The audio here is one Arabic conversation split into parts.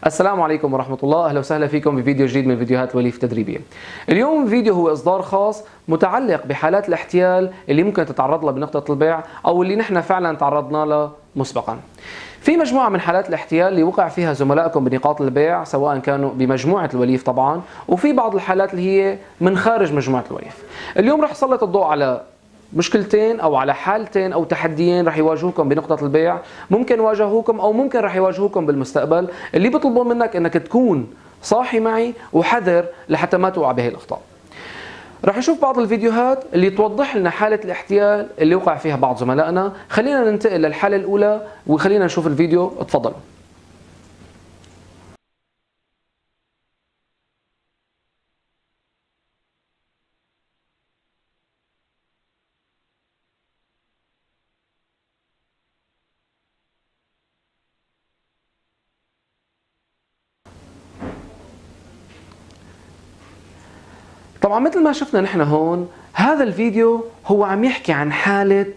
السلام عليكم ورحمة الله، أهلا وسهلا فيكم بفيديو جديد من فيديوهات وليف التدريبية. اليوم الفيديو هو إصدار خاص متعلق بحالات الاحتيال اللي ممكن تتعرض لها بنقطة البيع أو اللي نحن فعلا تعرضنا لها مسبقا. في مجموعة من حالات الاحتيال اللي وقع فيها زملائكم بنقاط البيع سواء كانوا بمجموعة الوليف طبعا، وفي بعض الحالات اللي هي من خارج مجموعة الوليف. اليوم رح سلط الضوء على مشكلتين او على حالتين او تحديين رح يواجهوكم بنقطة البيع، ممكن واجهوكم او ممكن رح يواجهوكم بالمستقبل، اللي بيطلبوا منك انك تكون صاحي معي وحذر لحتى ما توقع بهي الاخطاء. رح نشوف بعض الفيديوهات اللي توضح لنا حالة الاحتيال اللي وقع فيها بعض زملائنا. خلينا ننتقل للحالة الاولى وخلينا نشوف الفيديو، اتفضلوا. طبعا مثل ما شفنا نحن هون، هذا الفيديو هو عم يحكي عن حالة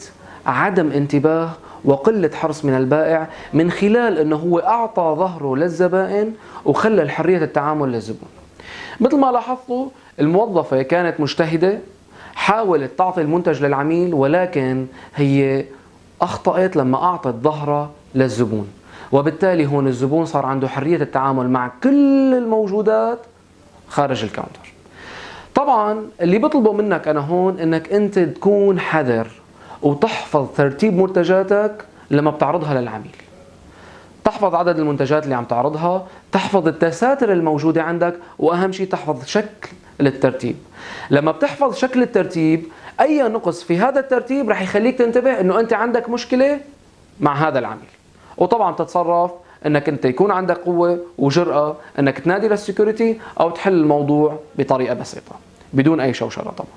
عدم انتباه وقلة حرص من البائع من خلال انه هو اعطى ظهره للزبائن وخلى حرية التعامل للزبون. مثل ما لاحظتوا الموظفة كانت مجتهدة، حاولت تعطي المنتج للعميل، ولكن هي اخطأت لما اعطت ظهرها للزبون، وبالتالي هون الزبون صار عنده حرية التعامل مع كل الموجودات خارج الكاونتر. طبعا اللي بيطلبوا منك انا هون انك انت تكون حذر وتحفظ ترتيب منتجاتك لما بتعرضها للعميل، تحفظ عدد المنتجات اللي عم تعرضها، تحفظ التساتر الموجودة عندك، واهم شيء تحفظ شكل الترتيب. لما بتحفظ شكل الترتيب، اي نقص في هذا الترتيب رح يخليك تنتبه انه انت عندك مشكلة مع هذا العميل، وطبعا تتصرف انك انت يكون عندك قوة وجرأة انك تنادي للسكيورتي او تحل الموضوع بطريقة بسيطة بدون اي شوشرة. طبعا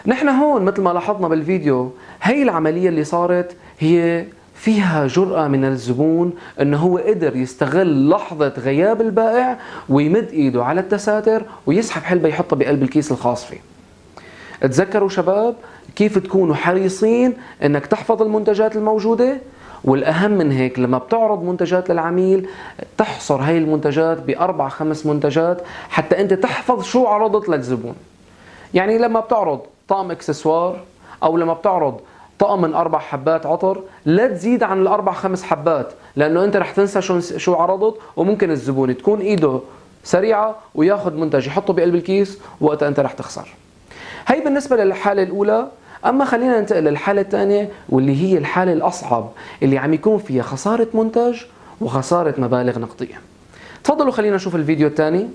نحن هون مثل ما لاحظنا بالفيديو، هي العملية اللي صارت هي فيها جرأة من الزبون انه هو قدر يستغل لحظة غياب البائع ويمد ايده على التساتر ويسحب حلبة يحطها بقلب الكيس الخاص فيه. تذكروا شباب كيف تكونوا حريصين انك تحفظ المنتجات الموجودة، والأهم من هيك لما بتعرض منتجات للعميل تحصر هاي المنتجات بأربع خمس منتجات حتى أنت تحفظ شو عرضت للزبون. يعني لما بتعرض طقم اكسسوار أو لما بتعرض طقم من 4 حبات عطر، لا تزيد عن الأربع 5 حبات، لأنه أنت رح تنسى شو عرضت، وممكن الزبون تكون إيده سريعة وياخذ منتج يحطه بقلب الكيس، وقتها أنت رح تخسر. هي بالنسبة للحالة الأولى. أما خلينا ننتقل للحالة الثانية واللي هي الحالة الأصعب اللي عم يكون فيها خسارة منتج وخسارة مبالغ نقدية. تفضلوا خلينا نشوف الفيديو الثاني.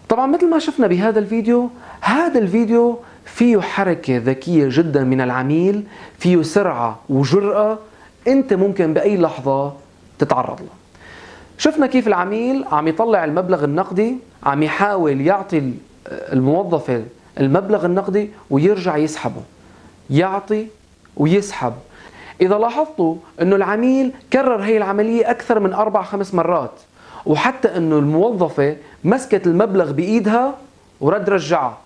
طبعا مثل ما شفنا بهذا الفيديو، هذا الفيديو فيه حركة ذكية جدا من العميل، فيه سرعة وجرأة انت ممكن بأي لحظة تتعرض له. شفنا كيف العميل عم يطلع المبلغ النقدي، عم يحاول يعطي الموظف المبلغ النقدي ويرجع يسحبه، يعطي ويسحب. إذا لاحظتوا أنه العميل كرر هي العملية أكثر من 4-5 مرات، وحتى أنه الموظفة مسكت المبلغ بإيدها ورد رجعها.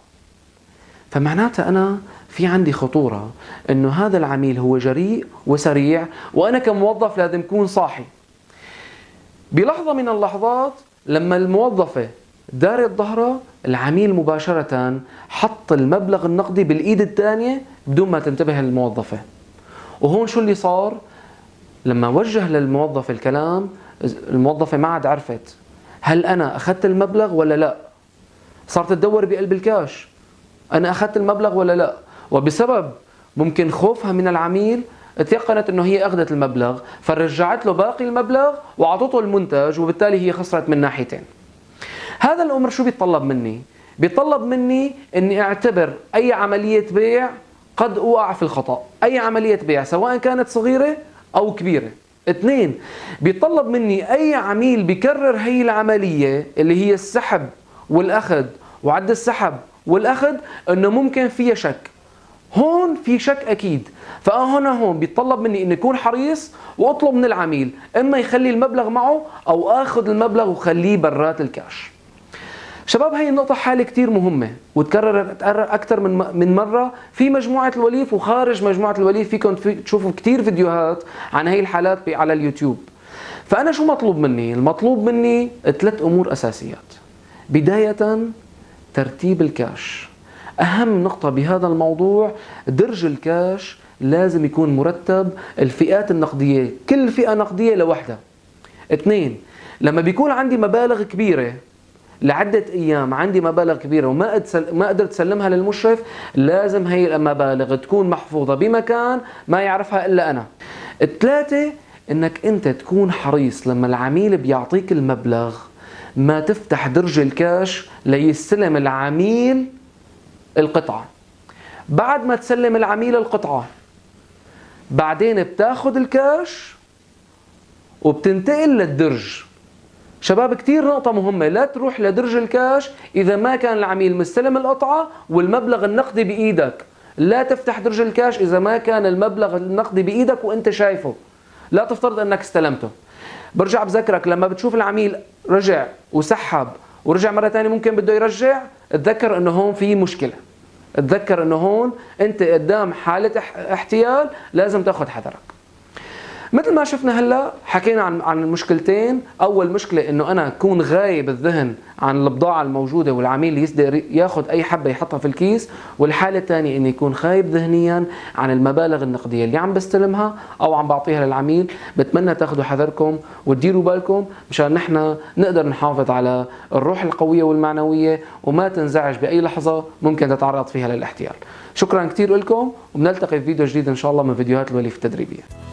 فمعناتها أنا في عندي خطورة إنه هذا العميل هو جريء وسريع، وأنا كموظف لازم أكون صاحي. بلحظة من اللحظات لما الموظفة دارت ظهرها، العميل مباشرة حط المبلغ النقدي بالإيد الثانية بدون ما تنتبه الموظفة. وهون شو اللي صار؟ لما وجه للموظف الكلام، الموظفة ما عاد عرفت هل أنا أخذت المبلغ ولا لا. صارت تدور بقلب الكاش أنا أخذت المبلغ ولا لا، وبسبب ممكن خوفها من العميل تيقنت أنه هي أخذت المبلغ، فرجعت له باقي المبلغ وعطته المنتج، وبالتالي هي خسرت من ناحيتين. هذا الأمر شو بيتطلب مني؟ بيتطلب مني أني أعتبر أي عملية بيع قد أوقع في الخطأ، أي عملية بيع سواء كانت صغيرة أو كبيرة. 2، بيتطلب مني أي عميل بيكرر هي العملية اللي هي السحب والأخذ وعد السحب والأخذ أنه ممكن فيها شك. هون في شك أكيد، هون بيتطلب مني أن أكون حريص وأطلب من العميل إما يخلي المبلغ معه أو أخذ المبلغ وخليه برات الكاش. شباب، هاي النقطة حالة كتير مهمة وتكررت أكثر من مرة في مجموعة الوليف وخارج مجموعة الوليف. فيكم تشوفوا كتير فيديوهات عن هاي الحالات على اليوتيوب. فأنا شو مطلوب مني؟ المطلوب مني 3 أمور أساسيات. بداية ترتيب الكاش. أهم نقطة بهذا الموضوع، درج الكاش لازم يكون مرتب، الفئات النقدية كل فئة نقدية لوحدها. 2، لما بيكون عندي مبالغ كبيرة لعدة أيام، عندي مبالغ كبيرة وما قدرت أسلمها للمشرف، لازم هي المبالغ تكون محفوظة بمكان ما يعرفها إلا أنا. 3، إنك أنت تكون حريص لما العميل بيعطيك المبلغ ما تفتح درج الكاش ليستلم العميل القطعة. بعد ما تسلم العميل القطعة، بعدين بتاخد الكاش وبتنتقل للدرج. شباب، كتير نقطة مهمة، لا تروح لدرج الكاش إذا ما كان العميل مستلم القطعة والمبلغ النقدي بإيدك. لا تفتح درج الكاش إذا ما كان المبلغ النقدي بإيدك وإنت شايفه. لا تفترض أنك استلمته. برجع بذكرك لما بتشوف العميل رجع وسحب ورجع مرة تانية ممكن بده يرجع، اتذكر أنه هون في مشكلة. اتذكر أنه هون أنت قدام حالة احتيال، لازم تأخذ حذرك. مثل ما شفنا هلا حكينا عن المشكلتين. اول مشكله انه انا اكون غايب الذهن عن البضاعه الموجوده والعميل يقدر ياخذ اي حبه يحطها في الكيس، والحاله الثانيه انه يكون خايب ذهنيا عن المبالغ النقديه اللي عم بستلمها او عم بعطيها للعميل. بتمنى تاخذوا حذركم وتديروا بالكم مشان نحن نقدر نحافظ على الروح القويه والمعنويه وما تنزعج باي لحظه ممكن تتعرض فيها للاحتيال. شكرا كثير لكم، وبنلتقي في فيديو جديد ان شاء الله من فيديوهات الوليف التدريبيه.